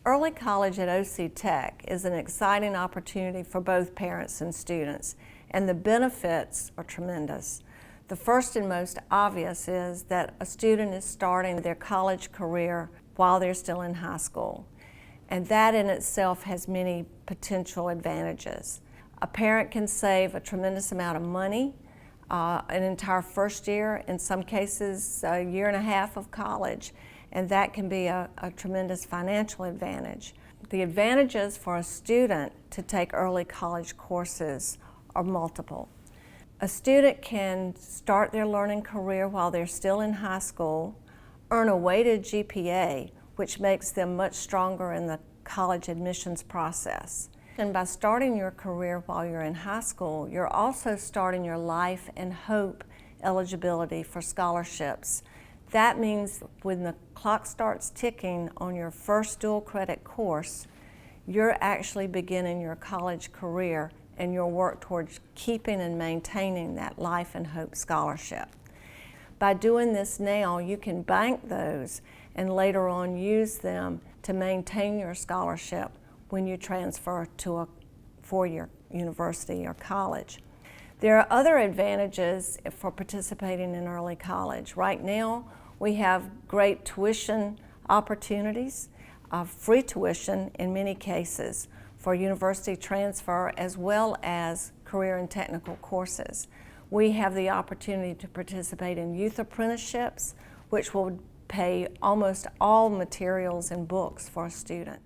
Early college at OCtech is an exciting opportunity for both parents and students, and the benefits are tremendous. The first and most obvious is that a student is starting their college career while they're still in high school, and that in itself has many potential advantages. A parent can save a tremendous amount of money, an entire first year, in some cases a year and a half of college, and that can be a tremendous financial advantage. The advantages for a student to take early college courses are multiple. A student can start their learning career while they're still in high school, earn a weighted GPA, which makes them much stronger in the college admissions process. And by starting your career while you're in high school, you're also starting your life and hope eligibility for scholarships. That means when the clock starts ticking on your first dual credit course, you're actually beginning your college career and you'll work towards keeping and maintaining that life and hope scholarship. By doing this now, you can bank those and later on use them to maintain your scholarship when you transfer to a four-year university or college. There are other advantages for participating in early college. Right now, we have great tuition opportunities, free tuition in many cases for university transfer as well as career and technical courses. We have the opportunity to participate in youth apprenticeships, which will pay almost all materials and books for a student.